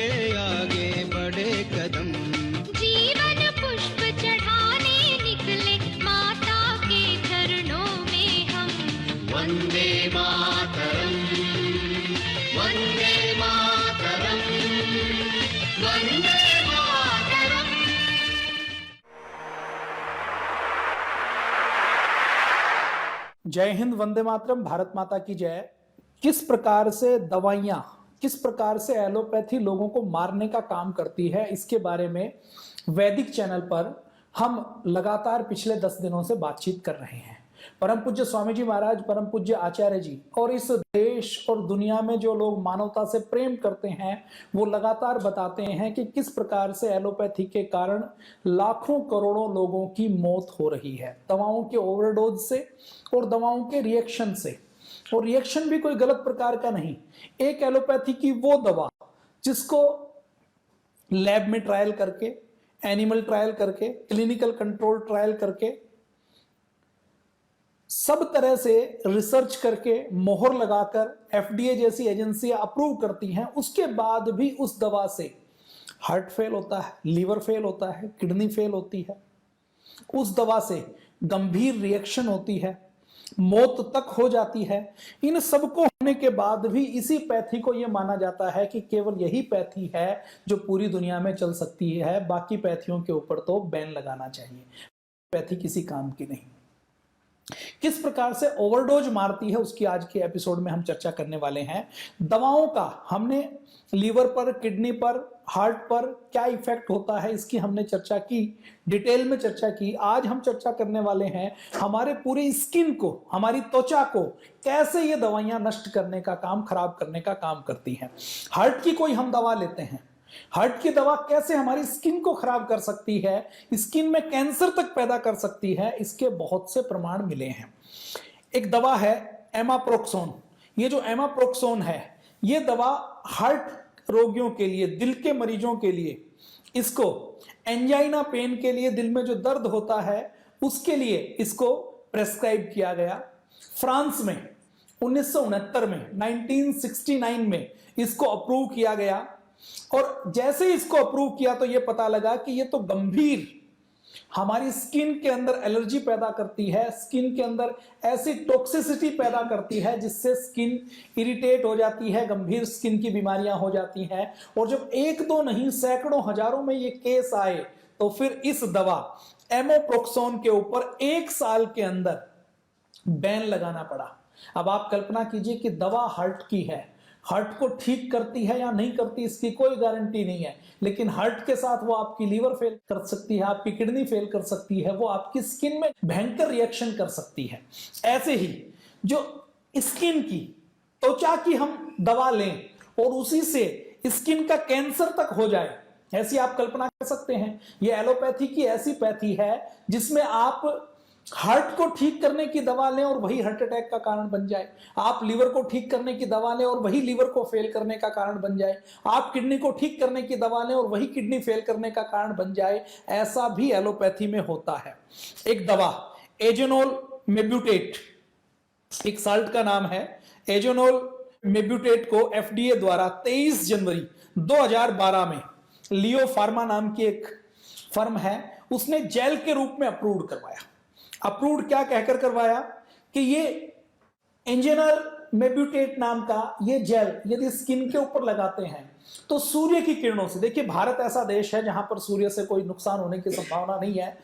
आगे बढ़े कदम। जीवन पुष्प चढ़ाने निकले माता के चरणों में हम। वंदे मातरम, वंदे मातरम, वंदे मातरम। जय हिंद, वंदे मातरम, भारत माता की जय। किस प्रकार से दवाइयां, किस प्रकार से एलोपैथी लोगों को मारने का काम करती है, इसके बारे में वैदिक चैनल पर हम लगातार पिछले 10 दिनों से बातचीत कर रहे हैं। परम पूज्य स्वामी जी महाराज, परम पूज्य आचार्य जी और इस देश और दुनिया में जो लोग मानवता से प्रेम करते हैं वो लगातार बताते हैं कि किस प्रकार से एलोपैथी के कारण लाखों करोड़ों लोगों की मौत हो रही है, दवाओं के ओवरडोज से और दवाओं के रिएक्शन से। और रिएक्शन भी कोई गलत प्रकार का नहीं। एक एलोपैथी की वो दवा जिसको लैब में ट्रायल करके, एनिमल ट्रायल करके, क्लिनिकल कंट्रोल ट्रायल करके, सब तरह से रिसर्च करके, मोहर लगाकर एफडीए जैसी एजेंसियां अप्रूव करती हैं, उसके बाद भी उस दवा से हार्ट फेल होता है, लीवर फेल होता है, किडनी फेल होती है, उस दवा से गंभीर रिएक्शन होती है, मौत तक हो जाती है। इन सबको होने के बाद भी इसी पैथी को यह माना जाता है कि केवल यही पैथी है जो पूरी दुनिया में चल सकती है, बाकी पैथियों के ऊपर तो बैन लगाना चाहिए। पैथी किसी काम की नहीं। किस प्रकार से ओवरडोज मारती है उसकी आज के एपिसोड में हम चर्चा करने वाले हैं। दवाओं का हमने लीवर पर, किडनी पर, हार्ट पर क्या इफेक्ट होता है इसकी हमने चर्चा की, डिटेल में चर्चा की। आज हम चर्चा करने वाले हैं हमारे पूरे स्किन को, हमारी त्वचा को कैसे ये दवाइयां नष्ट करने का काम, खराब करने का काम करती हैं। हार्ट की कोई हम दवा लेते हैं, हार्ट की दवा कैसे हमारी स्किन को खराब कर सकती है, स्किन में कैंसर तक पैदा कर सकती है, इसके बहुत से प्रमाण मिले हैं। एक दवा है एमाप्रोक्सोन। ये जो एमाप्रोक्सोन है, ये दवा हार्ट रोगियों के लिए, दिल के मरीजों के लिए, इसको एंजाइना पेन के लिए, दिल में जो दर्द होता है उसके लिए इसको प्रेस्क्राइब किया गया। फ्रांस में 1969 में, 1969 में इसको अप्रूव किया गया। और जैसे इसको अप्रूव किया तो यह पता लगा कि यह तो गंभीर हमारी स्किन के अंदर एलर्जी पैदा करती है, स्किन के अंदर ऐसी टॉक्सिसिटी पैदा करती है जिससे स्किन इरिटेट हो जाती है, गंभीर स्किन की बीमारियां हो जाती हैं। और जब एक दो नहीं सैकड़ों हजारों में ये केस आए तो फिर इस दवा एमोप्रोक्सोन के ऊपर 1 साल के अंदर बैन लगाना पड़ा। अब आप कल्पना कीजिए कि दवा हार्ट की है, हार्ट को ठीक करती है या नहीं करती इसकी कोई गारंटी नहीं है, लेकिन हार्ट के साथ वो आपकी लीवर फेल कर सकती है, आपकी किडनी फेल कर सकती है, वो आपकी स्किन में भयंकर रिएक्शन कर सकती है। ऐसे ही जो स्किन की, त्वचा की हम दवा लें और उसी से स्किन का कैंसर तक हो जाए, ऐसी आप कल्पना कर सकते हैं। ये एलोपैथी की ऐसी पैथी है जिसमें आप हार्ट को ठीक करने की दवा लें और वही हार्ट अटैक का कारण बन जाए, आप लीवर को ठीक करने की दवा लें और वही लीवर को फेल करने का कारण बन जाए, आप किडनी को ठीक करने की दवा लें और वही किडनी फेल करने का कारण बन जाए। ऐसा भी एलोपैथी में होता है। एक दवा एजेनोल मेब्यूटेट, एक साल्ट का नाम है। एजेनोल मेब्यूटेट को एफडीए द्वारा 23 जनवरी 2012 में लियो फार्मा नाम की एक फर्म है, उसने जेल के रूप में अप्रूव करवाया। अप्रूव्ड क्या कहकर करवाया कि ये एंजेनल मेब्यूटेट नाम का ये जेल यदि स्किन के ऊपर लगाते हैं तो सूर्य की किरणों से, देखिए भारत ऐसा देश है जहां पर सूर्य से कोई नुकसान होने की संभावना नहीं है,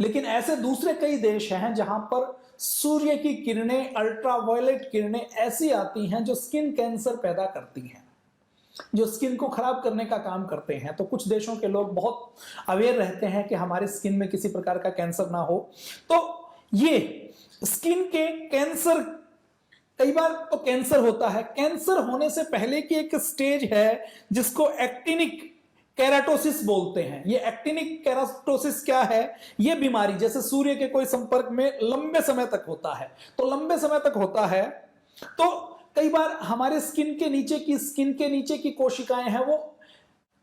लेकिन ऐसे दूसरे कई देश हैं जहां पर सूर्य की किरणें, अल्ट्रावायलेट किरणें ऐसी आती हैं जो स्किन कैंसर पैदा करती हैं, जो स्किन को खराब करने का काम करते हैं। तो कुछ देशों के लोग बहुत अवेयर रहते हैं कि हमारे स्किन में किसी प्रकार का कैंसर ना हो। तो ये स्किन के कैंसर, कई बार तो कैंसर होता है, कैंसर होने से पहले की एक स्टेज है जिसको एक्टिनिक केराटोसिस बोलते हैं। ये एक्टिनिक केराटोसिस क्या है? ये बीमारी जैसे सूर्य के कोई संपर्क में लंबे समय तक होता है, तो लंबे समय तक होता है तो कई बार हमारे स्किन के नीचे की कोशिकाएं हैं वो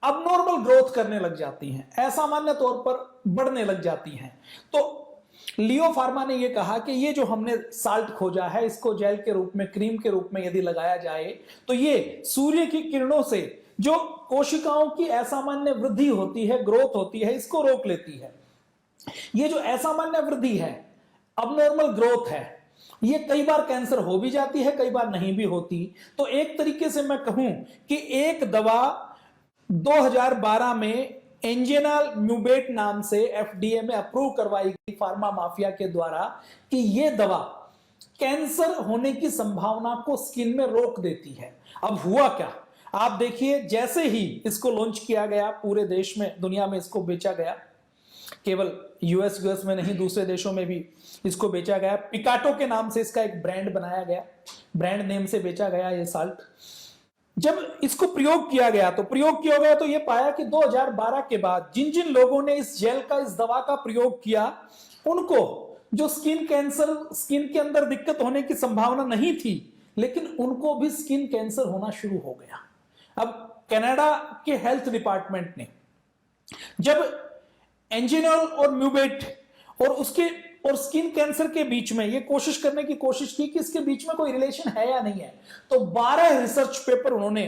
अबनॉर्मल ग्रोथ करने लग जाती हैं, असामान्य तौर पर बढ़ने लग जाती हैं। तो लियो फार्मा ने यह कहा कि ये जो हमने साल्ट खोजा है इसको जेल के रूप में, क्रीम के रूप में यदि लगाया जाए तो ये सूर्य की किरणों से जो कोशिकाओं की असामान्य वृद्धि होती है, ग्रोथ होती है, इसको रोक लेती है। ये जो असामान्य वृद्धि है, अबनॉर्मल ग्रोथ है, ये कई बार कैंसर हो भी जाती है, कई बार नहीं भी होती। तो एक तरीके से मैं कहूं कि एक दवा 2012 में एंजेनाल म्यूबेट नाम से एफडीए में अप्रूव करवाई गई फार्मा माफिया के द्वारा कि यह दवा कैंसर होने की संभावना को स्किन में रोक देती है। अब हुआ क्या, आप देखिए, जैसे ही इसको लॉन्च किया गया पूरे देश में, दुनिया में इसको बेचा गया, केवल यूएस में नहीं दूसरे देशों में भी इसको बेचा गया। पिकाटो के नाम से इसका एक ब्रांड बनाया गया, ब्रांड नेम से बेचा गया ये साल्ट। जब इसको प्रयोग किया गया तो ये पाया कि 2012 के बाद जिन जिन लोगों ने इस जेल का, इस दवा का प्रयोग किया, उनको जो स्किन कैंसर, स्किन के अंदर दिक्कत होने की संभावना नहीं थी, लेकिन उनको भी स्किन कैंसर होना शुरू हो गया। अब कनाडा के हेल्थ डिपार्टमेंट ने जब एंजिनोल और म्यूबेट और स्किन कैंसर के बीच में ये कोशिश करने की कोशिश की कि इसके बीच में कोई रिलेशन है या नहीं है, तो 12 रिसर्च पेपर उन्होंने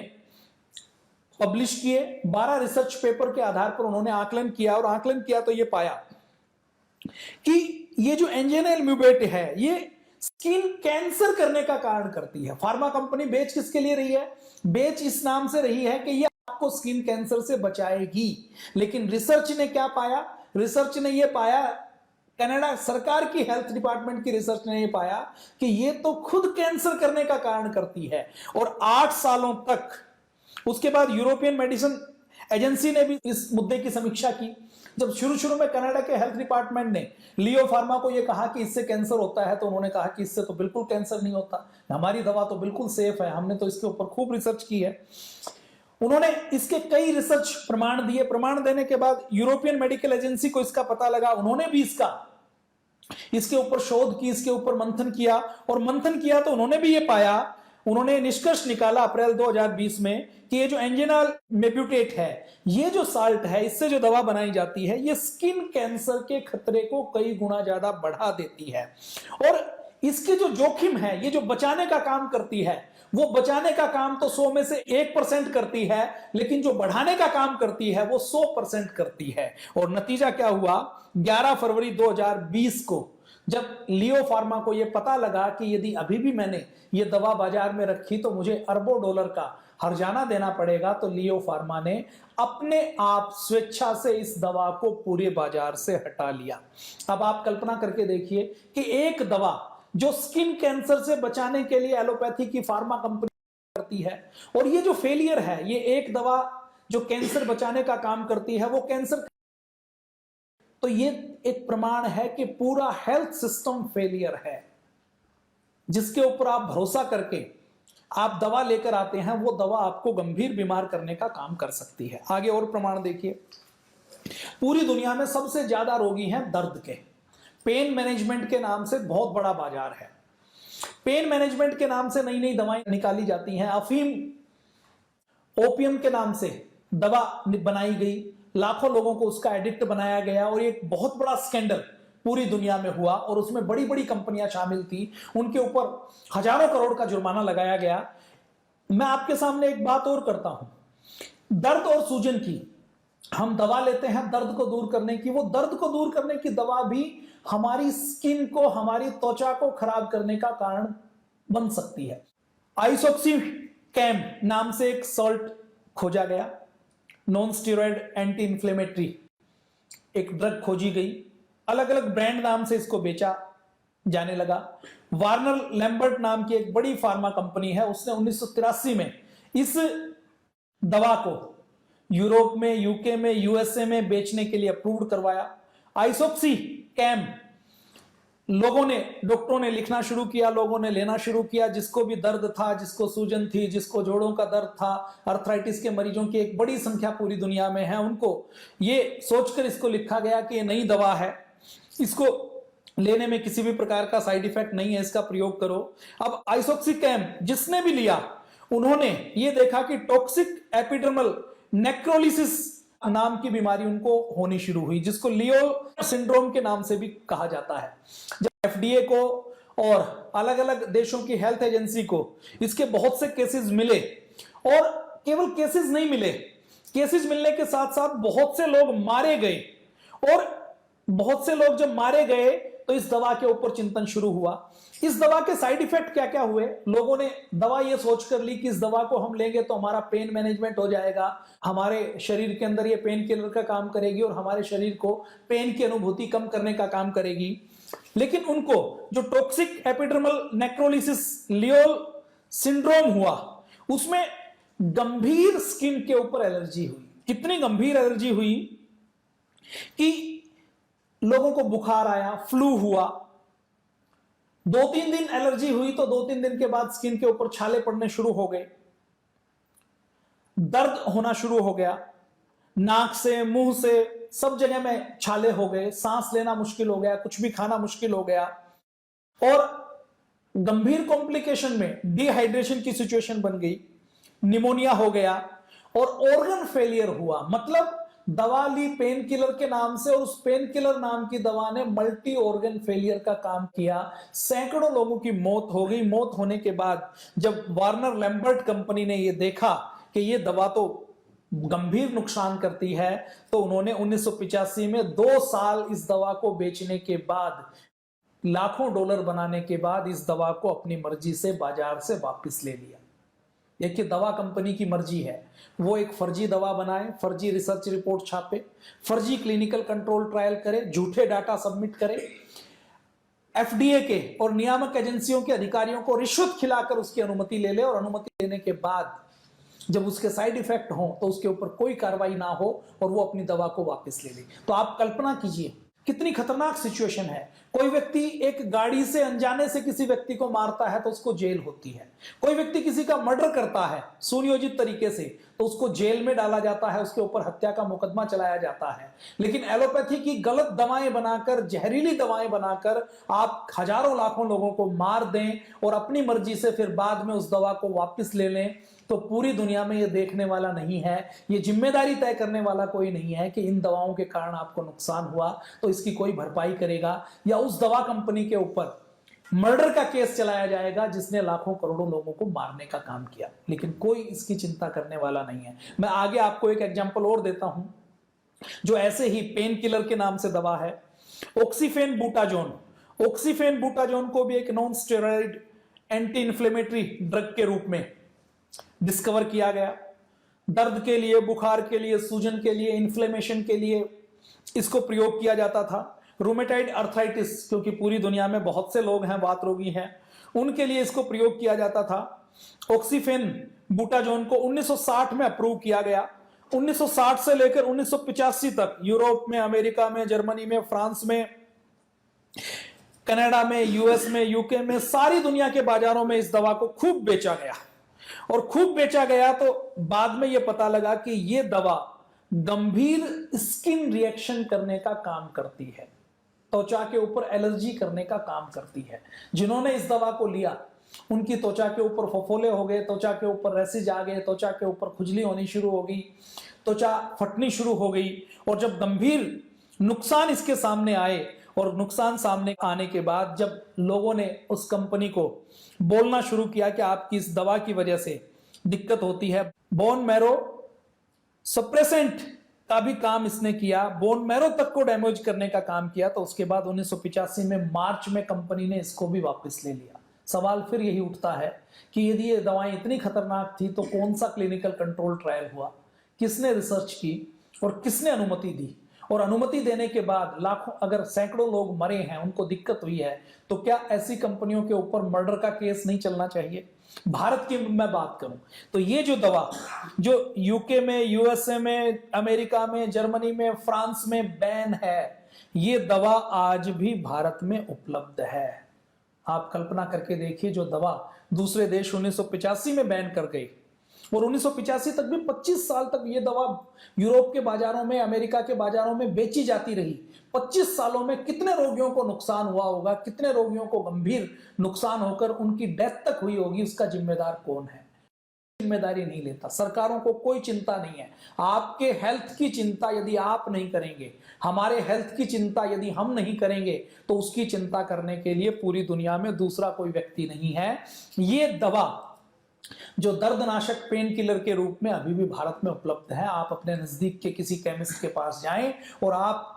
पब्लिश किए। 12 रिसर्च पेपर के आधार पर उन्होंने आकलन किया तो ये पाया कि ये जो एंजिनोल म्यूबेट है, ये स्किन कैंसर करने का कारण करती है। फार्मा कंपनी बेच किसके लिए रही है? बेच इस नाम से रही है कि ये आपको स्किन कैंसर से बचाएगी। लेकिन रिसर्च ने क्या पाया? रिसर्च ने ये पाया, कनाडा सरकार की हेल्थ डिपार्टमेंट की रिसर्च ने ये पाया कि ये तो खुद कैंसर करने का कारण करती है। और 8 सालों तक, उसके बाद यूरोपियन मेडिसिन एजेंसी ने भी इस मुद्दे की समीक्षा की। जब शुरू में कनाडा के हेल्थ डिपार्टमेंट ने लियो फार्मा को यह कहा कि इससे कैंसर होता है, तो उन्होंने कहा कि इससे तो बिल्कुल कैंसर नहीं होता, हमारी दवा तो बिल्कुल सेफ है, हमने तो इसके ऊपर खूब रिसर्च की है। उन्होंने इसके कई रिसर्च प्रमाण दिए। प्रमाण देने के बाद यूरोपियन मेडिकल एजेंसी को इसका पता लगा, उन्होंने भी इसके ऊपर शोध की, इसके ऊपर मंथन किया तो उन्होंने भी ये पाया, उन्होंने निष्कर्ष निकाला अप्रैल 2020 में कि ये जो एंजिनोल म्यूबेट है, ये जो साल्ट है, इससे जो दवा बनाई जाती है, ये स्किन कैंसर के खतरे को कई गुना ज्यादा बढ़ा देती है। और इसके जो जोखिम है, ये जो बचाने का काम करती है, वो बचाने का काम तो 100 में से 1% करती है, लेकिन जो बढ़ाने का काम करती है वो 100% करती है। और नतीजा क्या हुआ? 11 फरवरी 2020 को जब लियो फार्मा को यह पता लगा कि यदि अभी भी मैंने ये दवा बाजार में रखी तो मुझे अरबों डॉलर का हर्जाना देना पड़ेगा, तो लियो फार्मा ने अपने आप स्वेच्छा से इस दवा को पूरे बाजार से हटा लिया। अब आप कल्पना करके देखिए कि एक दवा जो स्किन कैंसर से बचाने के लिए एलोपैथी की फार्मा कंपनी करती है, और ये जो फेलियर है, ये एक दवा जो कैंसर बचाने का काम करती है वो कैंसर, तो ये एक प्रमाण है कि पूरा हेल्थ सिस्टम फेलियर है। जिसके ऊपर आप भरोसा करके आप दवा लेकर आते हैं, वो दवा आपको गंभीर बीमार करने का काम कर सकती है। आगे और प्रमाण देखिए, पूरी दुनिया में सबसे ज्यादा रोगी हैं दर्द के। पेन मैनेजमेंट के नाम से बहुत बड़ा बाजार है। पेन मैनेजमेंट के नाम से नई नई दवाएं निकाली जाती हैं। अफीम, ओपियम के नाम से दवा बनाई गई, लाखों लोगों को उसका एडिक्ट बनाया गया, और एक बहुत बड़ा स्कैंडल पूरी दुनिया में हुआ, और उसमें बड़ी बड़ी कंपनियां शामिल थी, उनके ऊपर हजारों करोड़ का जुर्माना लगाया गया। मैं आपके सामने एक बात और करता हूं, दर्द और सूजन की हम दवा लेते हैं दर्द को दूर करने की, वो दर्द को दूर करने की दवा भी हमारी स्किन को, हमारी त्वचा को खराब करने का कारण बन सकती है। आइसोक्सीकैम नाम से एक सॉल्ट खोजा गया, नॉन स्टेरॉइड एंटी इंफ्लेमेटरी एक ड्रग खोजी गई, अलग अलग ब्रांड नाम से इसको बेचा जाने लगा। वार्नर लैम्बर्ट नाम की एक बड़ी फार्मा कंपनी है, उसने 1983 में इस दवा को यूरोप में, यूके में, यूएसए में बेचने के लिए अप्रूव करवाया। आइसोक्सीकैम लोगों ने, डॉक्टरों ने लिखना शुरू किया, लोगों ने लेना शुरू किया, जिसको भी दर्द था, जिसको सूजन थी, जिसको जोड़ों का दर्द था, अर्थराइटिस के मरीजों की एक बड़ी संख्या पूरी दुनिया में है, उनको ये सोचकर इसको लिखा गया कि ये नई दवा है, इसको लेने में किसी भी प्रकार का साइड इफेक्ट नहीं है, इसका प्रयोग करो। अब आइसोक्सीकैम जिसने भी लिया, उन्होंने ये देखा कि टॉक्सिक एपिडर्मल नेक्रोलिसिस नाम की बीमारी उनको होनी शुरू हुई, जिसको लियोल सिंड्रोम के नाम से भी कहा जाता है। जब एफडीए को और अलग अलग देशों की हेल्थ एजेंसी को इसके बहुत से केसेस मिले और केवल केसेस नहीं मिले, केसेस मिलने के साथ साथ बहुत से लोग मारे गए, और बहुत से लोग जब मारे गए तो इस दवा के ऊपर चिंतन शुरू हुआ। इस दवा के साइड इफेक्ट क्या क्या हुए? लोगों ने दवा ये सोच कर ली कि इस दवा को हम लेंगे तो हमारा पेन मैनेजमेंट हो जाएगा, हमारे शरीर के अंदर ये पेन किलर का काम करेगी और हमारे शरीर को पेन की अनुभूति कम करने का काम करेगी। लेकिन उनको जो टॉक्सिक एपिडर्मल नेक्रोलिसिस लियोल सिंड्रोम हुआ, उसमें गंभीर स्किन के ऊपर एलर्जी हुई। कितनी गंभीर एलर्जी हुई कि लोगों को बुखार आया, फ्लू हुआ। 2-3 दिन एलर्जी हुई तो 2-3 दिन के बाद स्किन के ऊपर छाले पड़ने शुरू हो गए, दर्द होना शुरू हो गया, नाक से, मुंह से, सब जगह में छाले हो गए, सांस लेना मुश्किल हो गया, कुछ भी खाना मुश्किल हो गया, और गंभीर कॉम्प्लिकेशन में डिहाइड्रेशन की सिचुएशन बन गई, निमोनिया हो गया और ऑर्गन फेलियर हुआ। मतलब दवा ली पेन किलर के नाम से और उस पेन किलर नाम की दवा ने मल्टी ऑर्गन फेलियर का काम किया। सैकड़ों लोगों की मौत हो गई। मौत होने के बाद जब वार्नर लैम्बर्ट कंपनी ने यह देखा कि यह दवा तो गंभीर नुकसान करती है, तो उन्होंने 1985 में 2 साल इस दवा को बेचने के बाद, लाखों डॉलर बनाने के बाद इस दवा को अपनी मर्जी से बाजार से वापस ले लिया। देखिए, दवा कंपनी की मर्जी है, वो एक फर्जी दवा बनाए, फर्जी रिसर्च रिपोर्ट छापे, फर्जी क्लिनिकल कंट्रोल ट्रायल करे, झूठे डाटा सबमिट करे, एफडीए के और नियामक एजेंसियों के अधिकारियों को रिश्वत खिलाकर उसकी अनुमति ले ले, और अनुमति लेने के बाद जब उसके साइड इफेक्ट हो तो उसके ऊपर कोई कार्रवाई ना हो और वो अपनी दवा को वापस ले ले। तो आप कल्पना कीजिए कितनी खतरनाक सिचुएशन है। कोई व्यक्ति एक गाड़ी से अनजाने से किसी व्यक्ति को मारता है तो उसको जेल होती है। कोई व्यक्ति किसी का मर्डर करता है सुनियोजित तरीके से तो उसको जेल में डाला जाता है, उसके ऊपर हत्या का मुकदमा चलाया जाता है। लेकिन एलोपैथी की गलत दवाएं बनाकर, जहरीली दवाएं बनाकर आप हजारों लाखों लोगों को मार दें और अपनी मर्जी से फिर बाद में उस दवा को वापस ले लें, तो पूरी दुनिया में ये देखने वाला नहीं है, ये जिम्मेदारी तय करने वाला कोई नहीं है कि इन दवाओं के कारण आपको नुकसान हुआ तो इसकी कोई भरपाई करेगा, या उस दवा कंपनी के ऊपर मर्डर का केस चलाया जाएगा जिसने लाखों करोड़ों लोगों को मारने का काम किया। लेकिन कोई इसकी चिंता करने वाला नहीं है। मैं आगे आपको एक एग्जांपल और देता हूं जो ऐसे ही पेन किलर के नाम से दवा है, ऑक्सीफेन बूटाजोन। ऑक्सीफेन बूटाजोन को भी एक non steroid anti inflammatory drug के रूप में डिस्कवर किया गया। दर्द के लिए, बुखार के लिए, सूजन के लिए, इन्फ्लेमेशन के लिए इसको प्रयोग किया जाता था। रूमेटाइड अर्थराइटिस, क्योंकि पूरी दुनिया में बहुत से लोग हैं वात रोगी हैं, उनके लिए इसको प्रयोग किया जाता था। ऑक्सीफेन बूटाजोन को 1960 में अप्रूव किया गया। 1960 से लेकर 1985 तक यूरोप में, अमेरिका में, जर्मनी में, फ्रांस में, कनाडा में, यूएस में, यूके में, सारी दुनिया के बाजारों में इस दवा को खूब बेचा गया। और खूब बेचा गया तो बाद में यह पता लगा कि यह दवा गंभीर स्किन रिएक्शन करने का काम करती है, त्वचा के ऊपर एलर्जी करने का काम करती है। जिन्होंने इस दवा को लिया उनकी त्वचा के ऊपर फफोले हो गए, त्वचा के ऊपर रैसेज आ गए, त्वचा के ऊपर खुजली होनी शुरू हो गई, त्वचा फटनी शुरू हो गई। और जब गंभीर नुकसान इसके सामने आए, और नुकसान सामने आने के बाद जब लोगों ने उस कंपनी को बोलना शुरू किया कि आपकी इस दवा की वजह से दिक्कत होती है, बोन मैरो सप्रेसेंट का भी काम इसने किया, बोन मैरो तक को डैमेज करने का काम किया, तो उसके बाद 1985 में मार्च में कंपनी ने इसको भी वापस ले लिया। सवाल फिर यही उठता है कि यदि ये दवाएं इतनी खतरनाक थी तो कौन सा क्लिनिकल कंट्रोल ट्रायल हुआ, किसने रिसर्च की और किसने अनुमति दी? और अनुमति देने के बाद लाखों, अगर सैकड़ों लोग मरे हैं, उनको दिक्कत हुई है, तो क्या ऐसी कंपनियों के ऊपर मर्डर का केस नहीं चलना चाहिए? भारत की मैं बात करूं तो ये जो दवा जो यूके में, यूएसए में, अमेरिका में, जर्मनी में, फ्रांस में बैन है, ये दवा आज भी भारत में उपलब्ध है। आप कल्पना करके देखिए, जो दवा दूसरे देश 1985 में बैन कर गई और 1985 तक भी 25 साल तक ये दवा यूरोप के बाजारों में, अमेरिका के बाजारों में बेची जाती रही। 25 सालों में कितने रोगियों को नुकसान हुआ होगा, कितने रोगियों को गंभीर नुकसान होकर उनकी डेथ तक हुई होगी, उसका जिम्मेदार कौन है? जिम्मेदारी नहीं लेता। सरकारों को कोई चिंता नहीं है। आपके हेल्थ की चिंता यदि आप नहीं करेंगे, हमारे हेल्थ की चिंता यदि हम नहीं करेंगे, तो उसकी चिंता करने के लिए पूरी दुनिया में दूसरा कोई व्यक्ति नहीं है। ये दवा जो दर्दनाशक पेन किलर के रूप में अभी भी भारत में उपलब्ध है। आप अपने नजदीक के किसी केमिस्ट के पास जाएं और आप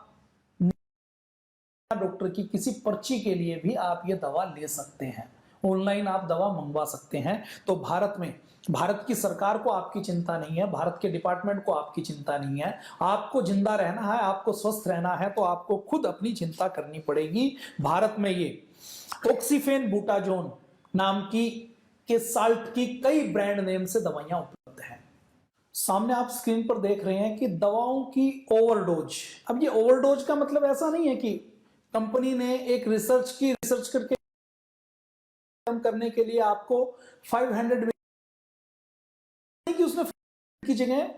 डॉक्टर की किसी पर्ची के लिए भी आप ये दवा ले सकते हैं। ऑनलाइन आप दवा मंगवा सकते हैं। तो भारत में भारत की सरकार को आपकी चिंता नहीं है, भारत के डिपार्टमेंट को आपकी चिंता नहीं है। आपको जिंदा रहना है, आपको स्वस्थ रहना है, तो आपको खुद अपनी चिंता करनी पड़ेगी। भारत में ये ऑक्सीफेन बूटाजोन नाम की के साल्ट की कई ब्रांड नेम से दवाइयां उपलब्ध हैं। सामने आप स्क्रीन पर देख रहे हैं कि दवाओं की ओवरडोज। अब ये ओवरडोज का मतलब ऐसा नहीं है कि कंपनी ने एक रिसर्च करके कम करने के लिए आपको 500 कि उसने की जगह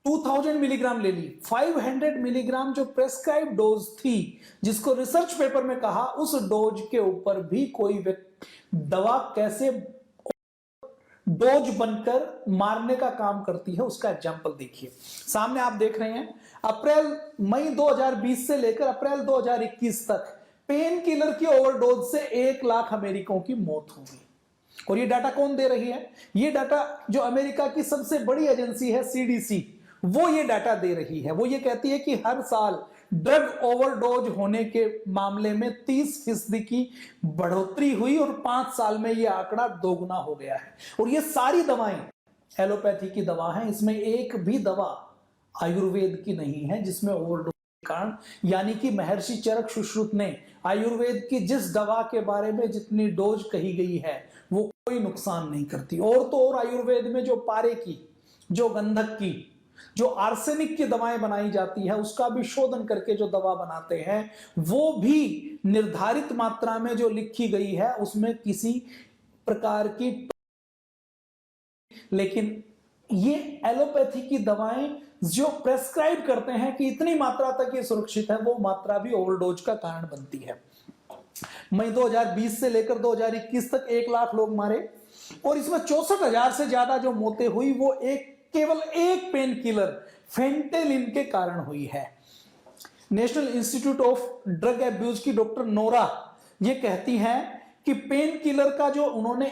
2000 मिलीग्राम ले ली। 500 मिलीग्राम जो प्रेस्क्राइब डोज थी, जिसको रिसर्च पेपर में कहा, उस डोज के ऊपर भी कोई दवा कैसे डोज बनकर मारने का काम करती है, उसका एग्जांपल देखिए। सामने आप देख रहे हैं मई 2020 से लेकर अप्रैल 2021 तक पेन किलर की ओवरडोज से 1 लाख अमेरिकों की मौत हो गई। और ये डाटा कौन दे रही है? ये डाटा जो अमेरिका की सबसे बड़ी एजेंसी है CDC, वो ये डाटा दे रही है। वो ये कहती है कि हर साल ड्रग ओवरडोज होने के मामले में 30% की बढ़ोतरी हुई और 5 साल में ये आंकड़ा दोगुना हो गया है। और ये सारी दवाएं एलोपैथी की दवा हैं, इसमें एक भी दवा आयुर्वेद की नहीं है जिसमें ओवरडोज के कारण, यानी कि महर्षि चरक सुश्रुत ने आयुर्वेद की जिस दवा के बारे में जितनी डोज कही गई है वो कोई नुकसान नहीं करती। और तो और आयुर्वेद में जो पारे की, जो गंधक की, जो आर्सेनिक की दवाएं बनाई जाती है, उसका भी शोधन करके जो दवा बनाते हैं वो भी निर्धारित मात्रा में जो लिखी गई है उसमें किसी प्रकार की, लेकिन ये एलोपैथी की दवाएं जो प्रेस्क्राइब करते हैं कि इतनी मात्रा तक ये सुरक्षित है, वो मात्रा भी ओवरडोज का कारण बनती है। मई 2020 से लेकर 2021 तक 1 लाख लोग मारे और इसमें 64,000 से ज्यादा जो मौतें हुई वो केवल एक पेन किलर फेंटेलिन के कारण हुई है। National institute of drug abuse की डॉक्टर नोरा ये कहती हैं कि पेन किलर का जो उन्होंने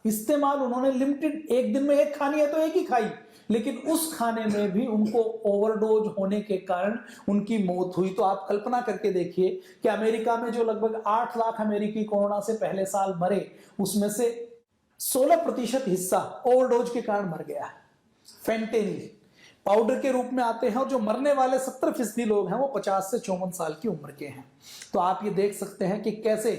इस्तेमाल उन्होंने लिमिटेड, एक दिन में एक खानी है तो एक ही खाई, लेकिन उस खाने में भी उनको ओवरडोज होने के कारण उनकी मौत हुई। तो आप कल्पना करके देखिए कि अमेरिका में जो लगभग 8 लाख अमेरिकी कोरोना से पहले साल मरे, उसमें से 16% हिस्सा ओवरडोज के कारण मर गया है। फेंटेनिल पाउडर के रूप में आते हैं और जो मरने वाले 70% लोग हैं वो 50 से 54 साल की उम्र के हैं। तो आप ये देख सकते हैं कि कैसे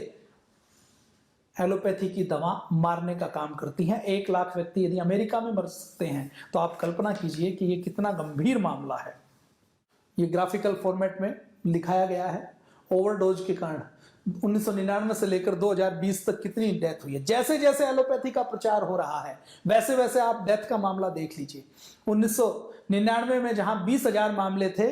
एलोपैथी की दवा मारने का काम करती हैं। 1 लाख व्यक्ति यदि अमेरिका में मर सकते हैं तो आप कल्पना कीजिए कि ये कितना गंभीर मामला है। ये ग्राफिकल फॉर्मेट में दिखाया गया है ओवरडोज के कारण 1999 से लेकर 2020 तक कितनी डेथ हुई है। जैसे जैसे एलोपैथी का प्रचार हो रहा है वैसे वैसे आप डेथ का मामला देख लीजिए। 1999 में जहां 20,000 मामले थे,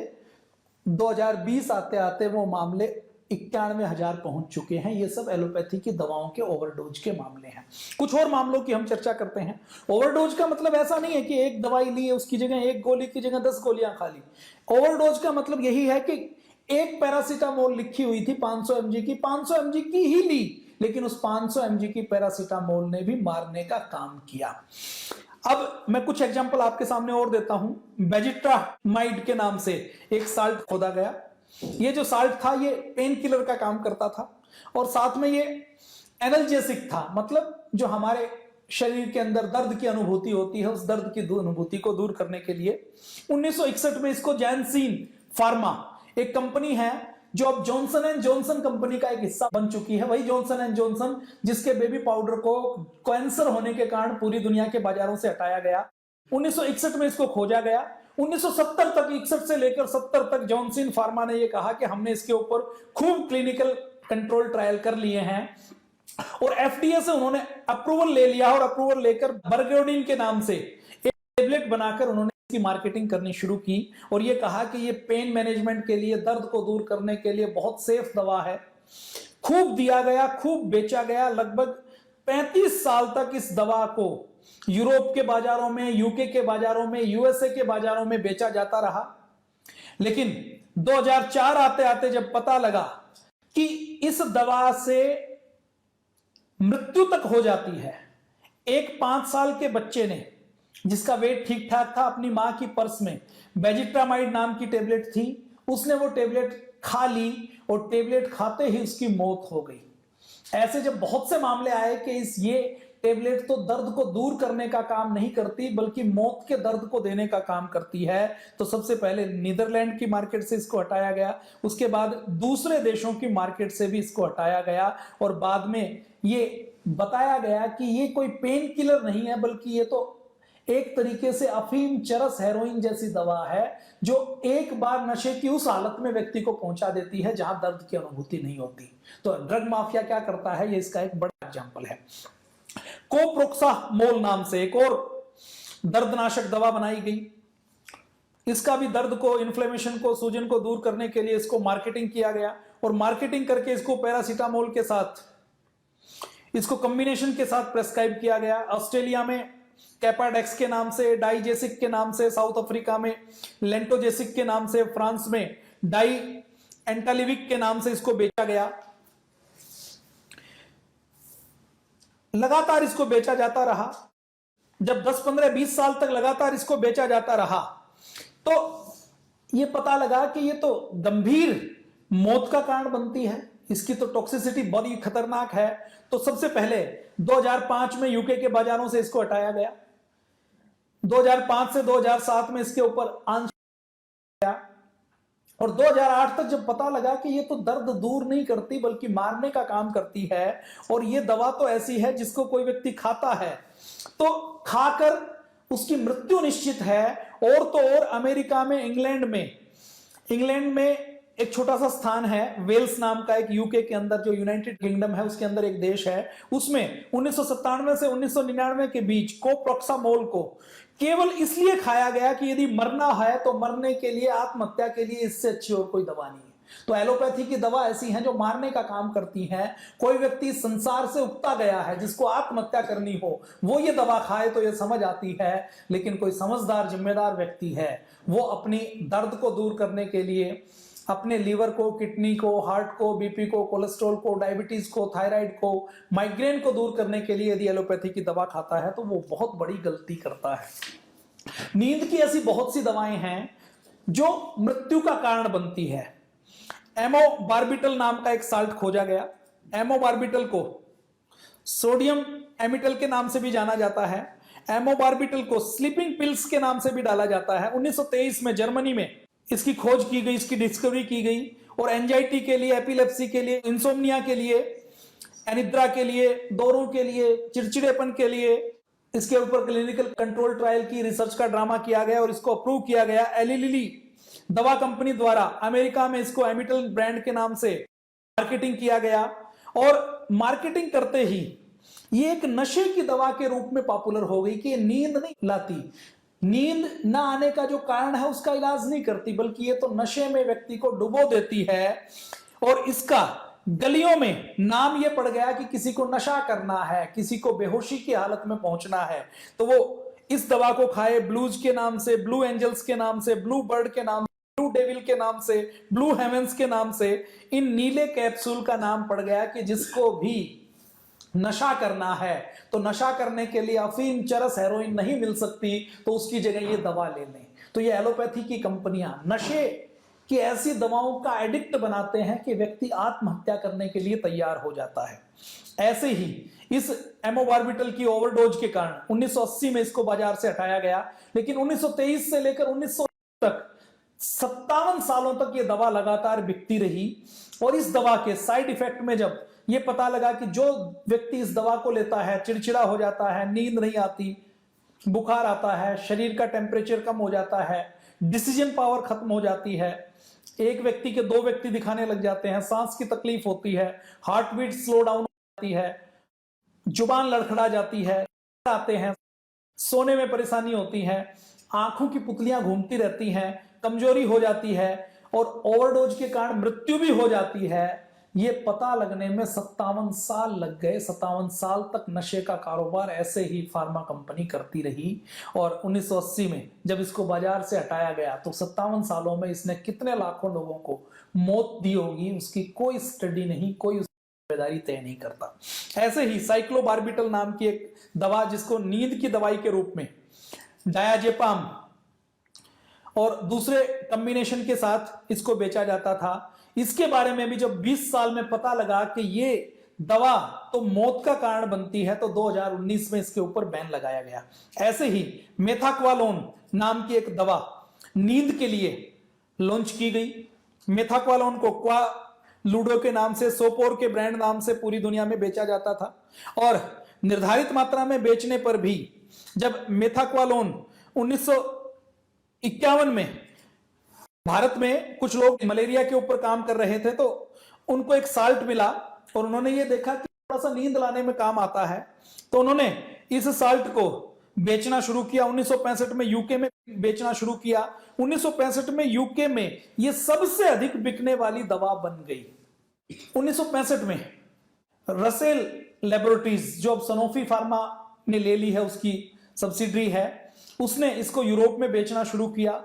2020 आते आते वो मामले 91,000 पहुंच चुके हैं। ये सब एलोपैथी की दवाओं के ओवरडोज के मामले हैं। कुछ और मामलों की हम चर्चा करते हैं। ओवरडोज का मतलब ऐसा नहीं है कि एक दवाई ली है उसकी जगह, एक गोली की जगह 10 गोलियां खा ली। ओवरडोज का मतलब यही है कि एक पैरासीटामोल लिखी हुई थी 500 mg की, 500 mg की ही ली, लेकिन उस 500 mg की पैरासीटामोल ने भी मारने का काम किया। अब मैं कुछ एग्जांपल आपके सामने और देता हूं। बेजिट्रामाइड के नाम से एक साल्ट खोदा गया। ये जो साल्ट था ये पेन किलर का काम करता था और साथ में ये एनाल्जेसिक था, मतलब जो हमारे शरीर के अंदर दर्द की अनुभूति होती है उस दर्द की अनुभूति को दूर करने के लिए 1961 में इसको जैनसीन फार्मा एक कंपनी है जो अब जॉनसन एंड जॉनसन कंपनी का एक हिस्सा बन चुकी है। वही जॉनसन एंड जॉनसन जिसके बेबी पाउडर को कैंसर होने के कारण पूरी दुनिया के बाजारों से हटाया गया। 1961 में इसको खोजा गया। 1970 तक, 61 से लेकर 70 तक जॉनसन फार्मा ने यह कहा कि हमने इसके ऊपर खूब क्लिनिकल कंट्रोल ट्रायल कर लिए हैं और FDA से उन्होंने अप्रूवल ले लिया और अप्रूवल लेकर बर्गोडिन के नाम से एक टेबलेट बनाकर उन्होंने की मार्केटिंग करनी शुरू की और ये कहा कि ये पेन मैनेजमेंट के लिए, दर्द को दूर करने के लिए बहुत सेफ दवा है। खूब दिया गया, खूब बेचा गया। लगभग 35 साल तक इस दवा को यूरोप के बाजारों में, यूके के बाजारों में, USA के बाजारों में बेचा जाता रहा। लेकिन 2004 आते आते जब पता लगा कि इस दवा से मृत्यु तक हो जाती है, एक 5 साल के बच्चे ने, जिसका वेट ठीक ठाक था, अपनी मां की पर्स में बेजिट्रामाइड नाम की टेबलेट थी, उसने वो टेबलेट खा ली और टेबलेट खाते ही उसकी मौत हो गई। ऐसे जब बहुत से मामले आए कि ये टेबलेट तो दर्द को दूर करने का काम नहीं करती बल्कि मौत के दर्द को देने का काम करती है, तो सबसे पहले नीदरलैंड की मार्केट से इसको हटाया गया, उसके बाद दूसरे देशों की मार्केट से भी इसको हटाया गया और बाद में ये बताया गया कि ये कोई पेन किलर नहीं है बल्कि ये तो एक तरीके से अफीम, चरस, हेरोइन जैसी दवा है जो एक बार नशे की उस हालत में व्यक्ति को पहुंचा देती है जहां दर्द की अनुभूति नहीं होती। तो ड्रग माफिया क्या करता है, ये इसका एक बड़ा एग्जांपल है। कोप्रोक्सामोल नाम से एक और दर्दनाशक दवा बनाई गई। इसका भी दर्द को, इन्फ्लेमेशन को, सूजन को दूर करने के लिए इसको मार्केटिंग किया गया और मार्केटिंग करके इसको पैरासीटामोल के साथ, इसको कॉम्बिनेशन के साथ प्रेस्क्राइब किया गया। ऑस्ट्रेलिया में कैपाडेक्स के नाम से, डाइजेसिक के नाम से, साउथ अफ्रीका में लेंटोजेसिक के नाम से, फ्रांस में डाई एंटालिविक के नाम से इसको बेचा गया। लगातार इसको बेचा जाता रहा। जब 10, 15, 20 साल तक लगातार इसको बेचा जाता रहा तो यह पता लगा कि यह तो गंभीर मौत का कारण बनती है, इसकी तो टॉक्सिसिटी बहुत ही खतरनाक है। तो सबसे पहले 2005 में यूके के बाजारों से इसको हटाया गया। 2005 से 2007 में इसके ऊपर आंशिक और 2008 तक जब पता लगा कि ये तो दर्द दूर नहीं करती बल्कि मारने का काम करती है और ये दवा तो ऐसी है जिसको कोई व्यक्ति खाता है तो खाकर उसकी मृत्यु निश्चित है। और तो और अमेरिका में, इंग्लैंड में एक छोटा सा स्थान है, वेल्स नाम का, एक यूके के अंदर जो यूनाइटेड किंगडम है उसके अंदर एक देश है, उसमें 1997 से 1999 के बीच कोप्रोक्सामोल को केवल इसलिए खाया गया कि यदि मरना है तो मरने के लिए, आत्महत्या के लिए इससे अच्छी और कोई दवा नहीं है। तो एलोपैथी की दवा ऐसी हैं जो मारने का काम करती हैं। कोई व्यक्ति संसार से उगता गया है जिसको आत्महत्या करनी हो, वो ये दवा खाए तो ये समझ आती है, लेकिन कोई समझदार, जिम्मेदार व्यक्ति है वो अपनी दर्द को दूर करने के लिए अपने लीवर को, किडनी को, हार्ट को, बीपी को, कोलेस्ट्रॉल को, डायबिटीज को, थायराइड को, माइग्रेन को दूर करने के लिए यदि एलोपैथी की दवा खाता है तो वो बहुत बड़ी गलती करता है। नींद की ऐसी बहुत सी दवाएं हैं जो मृत्यु का कारण बनती है। एमोबार्बिटल नाम का एक साल्ट खोजा गया। एमोबार्बिटल को सोडियम एमिटल के नाम से भी जाना जाता है। एमोबार्बिटल को स्लीपिंग पिल्स के नाम से भी डाला जाता है। 1923 में जर्मनी में इसकी खोज की गई, इसकी डिस्कवरी की गई और एंजाइटी के लिए, एपिलेप्सी के लिए, इंसोम्निया के लिए, अनिद्रा के लिए, दौरों के लिए, चिड़चिड़ेपन के लिए इसके ऊपर क्लिनिकल कंट्रोल ट्रायल की रिसर्च का ड्रामा किया गया और इसको अप्रूव किया गया एली लिली दवा कंपनी द्वारा। अमेरिका में इसको एमिटल ब्रांड के नाम से मार्केटिंग किया गया और मार्केटिंग करते ही ये एक नशे की दवा के रूप में पॉपुलर हो गई कि ये नींद नहीं लाती, नींद ना आने का जो कारण है उसका इलाज नहीं करती, बल्कि ये तो नशे में व्यक्ति को डुबो देती है। और इसका गलियों में नाम ये पड़ गया कि किसी को नशा करना है, किसी को बेहोशी की हालत में पहुंचना है तो वो इस दवा को खाए। ब्लूज के नाम से, ब्लू एंजल्स के नाम से, ब्लू बर्ड के नाम, ब्लू डेविल के नाम से, ब्लू हेवेंस के नाम से इन नीले कैप्सूल का नाम पड़ गया कि जिसको भी नशा करना है तो नशा करने के लिए अफीम, चरस, हेरोइन नहीं मिल सकती तो उसकी जगह ये दवा ले लें। तो ये एलोपैथी की कंपनियां नशे की ऐसी दवाओं का एडिक्ट बनाते हैं कि व्यक्ति आत्महत्या करने के लिए तैयार हो जाता है। ऐसे ही इस एमोबार्बिटल की ओवरडोज के कारण 1980 में इसको बाजार से हटाया गया, लेकिन 1923 से लेकर 1900 तक 57 सालों तक ये दवा लगातार बिकती रही। और इस दवा के साइड इफेक्ट में जब ये पता लगा कि जो व्यक्ति इस दवा को लेता है चिड़चिड़ा हो जाता है, नींद नहीं आती, बुखार आता है, शरीर का टेम्परेचर कम हो जाता है, डिसीजन पावर खत्म हो जाती है, एक व्यक्ति के 2 व्यक्ति दिखाने लग जाते हैं, सांस की तकलीफ होती है, हार्ट बीट स्लो डाउन हो जाती है, जुबान लड़खड़ा जाती है, आते हैं, सोने में परेशानी होती है, आंखों की पुतलियां घूमती रहती हैं, कमजोरी हो जाती है और ओवरडोज के कारण मृत्यु भी हो जाती है। ये पता लगने में 57 साल लग गए। 57 साल तक नशे का कारोबार ऐसे ही फार्मा कंपनी करती रही और 1980 में जब इसको बाजार से हटाया गया तो 57 सालों में इसने कितने लाखों लोगों को मौत दी होगी उसकी कोई स्टडी नहीं, कोई जिम्मेदारी तय नहीं करता। ऐसे ही साइक्लोबार्बिटल नाम की एक दवा, जिसको नींद की दवाई के रूप में डायाजेपाम और दूसरे कॉम्बिनेशन के साथ इसको बेचा जाता था, इसके बारे में भी जब 20 साल में पता लगा कि ये दवा तो मौत का कारण बनती है, तो 2019 में इसके ऊपर बैन लगाया गया। ऐसे ही मेथाक्वालोन नाम की एक दवा नींद के लिए लॉन्च की गई। मेथाक्वालोन को क्वालूडो के नाम से, सोपोर के ब्रांड नाम से पूरी दुनिया में बेचा जाता था, और निर्धारित मात्रा में बेचने पर भी जब मेथाक्वालोन 1951 में भारत में कुछ लोग मलेरिया के ऊपर काम कर रहे थे, तो उनको एक साल्ट मिला और उन्होंने ये देखा कि थोड़ा सा नींद लाने में काम आता है, तो उन्होंने इस साल्ट को बेचना शुरू किया। 1965 में यूके में बेचना शुरू किया। 1965 में यूके में ये सबसे अधिक बिकने वाली दवा बन गई। 1965 में रसेल लेबोरेटरीज, जो अब सनोफी फार्मा ने ले ली है, उसकी सब्सिडरी है, उसने इसको यूरोप में बेचना शुरू किया।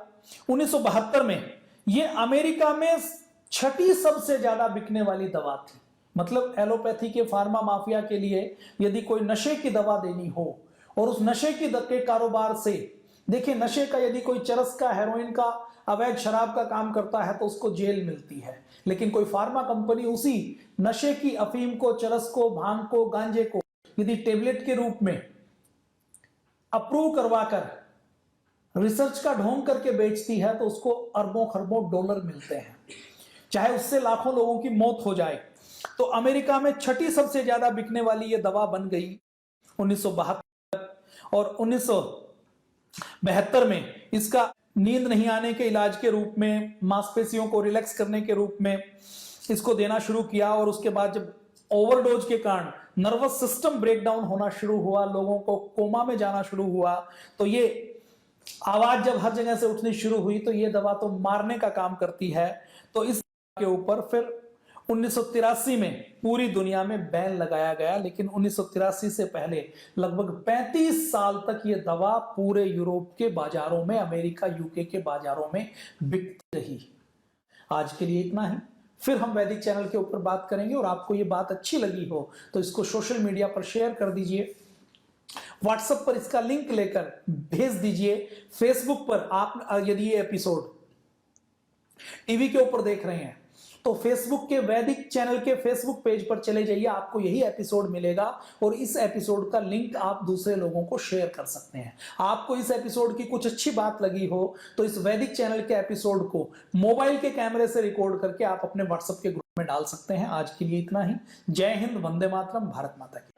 1972 में ये अमेरिका में छठी सबसे ज्यादा बिकने वाली दवा थी। मतलब एलोपैथी के फार्मा माफिया के लिए यदि कोई नशे की दवा देनी हो और उस नशे के कारोबार से, देखिए नशे का यदि कोई चरस का, हेरोइन का, अवैध शराब का काम करता है तो उसको जेल मिलती है, लेकिन कोई फार्मा कंपनी उसी नशे की अफीम को, चरस को, भांग को, गांजे को यदि टेबलेट के रूप में अप्रूव करवाकर रिसर्च का ढोंग करके बेचती है, तो उसको अरबों खरबों डॉलर मिलते हैं, चाहे उससे लाखों लोगों की मौत हो जाए। तो अमेरिका में छठी सबसे ज्यादा बिकने वाली यह दवा बन गई 1972, और 1972 में इसका नींद नहीं आने के इलाज के रूप में, मांसपेशियों को रिलैक्स करने के रूप में इसको देना शुरू किया। और उसके बाद जब ओवरडोज के कारण नर्वस सिस्टम ब्रेकडाउन होना शुरू हुआ, लोगों को कोमा में जाना शुरू हुआ, तो ये आवाज जब हर जगह से उठनी शुरू हुई, तो ये दवा तो मारने का काम करती है। तो इस के ऊपर फिर 1983 में पूरी दुनिया में बैन लगाया गया, लेकिन 1983 से पहले लगभग 35 साल तक ये दवा पूरे यूरोप के बाजारों में, अमेरिका, यूके के बाजारों में बिकती रही। आज के लिए इतना ही, फिर हम वैदिक चैनल के ऊपर बात करेंगे। और आपको ये बात अच्छी लगी हो तो इसको सोशल मीडिया पर शेयर कर दीजिए, व्हाट्सएप पर इसका लिंक लेकर भेज दीजिए, फेसबुक पर आप यदि ये एपिसोड टीवी के ऊपर देख रहे हैं तो फेसबुक के वैदिक चैनल के फेसबुक पेज पर चले जाइए, आपको यही एपिसोड मिलेगा और इस एपिसोड का लिंक आप दूसरे लोगों को शेयर कर सकते हैं। आपको इस एपिसोड की कुछ अच्छी बात लगी हो तो इस वैदिक चैनल के एपिसोड को मोबाइल के कैमरे से रिकॉर्ड करके आप अपने व्हाट्सएप के ग्रुप में डाल सकते हैं। आज के लिए इतना ही। जय हिंद, वंदे मातरम, भारत माता की।